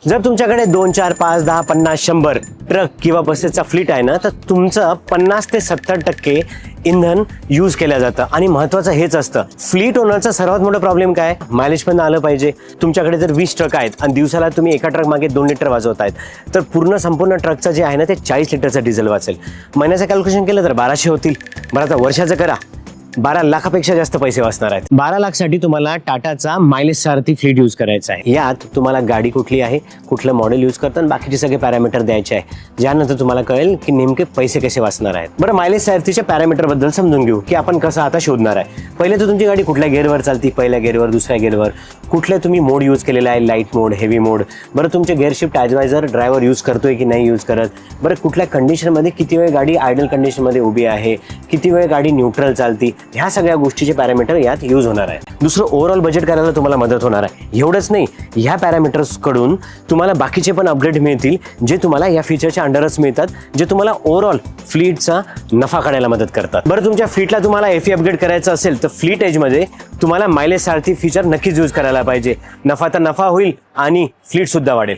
जर तुमच्याकडे 2, 4, 5, 10, 50, 100 ट्रक किंवा बसेसचा फ्लीट आहे ना, तर तुमचं 50 ते 70% इंधन यूज केलं जातं. आणि महत्त्वाचं हेच असतं, फ्लीट ओनरचा सर्वात मोठा प्रॉब्लेम काय, मायलेज पण आलं पाहिजे. तुमच्याकडे जर 20 ट्रक आहेत आणि दिवसाला तुम्ही एका ट्रक मागे 2 लिटर वाजवतायत, तर संपूर्ण ट्रकचं जे आहे ना ते 40 लिटरचं डिझेल वाचेल. महिन्याचं कॅल्क्युलेशन केलं तर 1200 होतील. बरं, आता वर्षाचं करा, 12 लाखापेक्षा जास्त पैसे वाचणार आहेत. 12 लाखसाठी तुम्हाला टाटाचा मायलेज सारथी फ्लीट यूज करायचा आहे. यात तुम्हाला गाडी कुठली आहे, कुठलं मॉडेल यूज करतं आणि बाकीचे सगळे पॅरामीटर द्यायचे आहे, ज्यानंतर तुम्हाला कळेल की नेमके पैसे कसे वाचणार आहेत. बरं, मायलेज सारथीच्या पॅरामीटर बद्दल समजून घेऊ की आपण कसं आता शोधणार आहे. पहिले तर तुमची गाडी कुठल्या गेअरवर चालती, पहिल्या गेअरवर, दुसऱ्या गेअरवर, कुठले तुम्ही मोड यूज केलेला आहे, लाईट मोड, हेवी मोड. बरं, तुमचे gear shift advisor driver use करतोय की नाही यूज करत. बरं, कुठल्या कंडिशनमध्ये, किती वेळ गाडी आयडल कंडिशनमध्ये उभी आहे, किती वेळ गाडी न्यूट्रल चालती, ह्या सगळ्या गोष्टीचे पॅरामीटर यात यूज होणार आहे. दुसरं, ओव्हरऑल बजेट करायला तुम्हाला मदत होणार आहे. एवढंच नाही, ह्या पॅरामीटर्स कडून तुम्हाला बाकीचे पण अपग्रेड मिळतील, जे तुम्हाला या फीचरच्या अंडरच मिळतात, जे तुम्हाला ओव्हरऑल फ्लीटचा नफा काढायला मदत करतात. बरं, तुमच्या फ्लीटला तुम्हाला एफई अपग्रेड करायचं असेल तर फ्लीट एजमध्ये तुम्हाला मायलेज सारथी फीचर नक्कीच यूज करायला पाहिजे. नफा तर नफा होईल आणि फ्लीट सुद्धा वाढेल.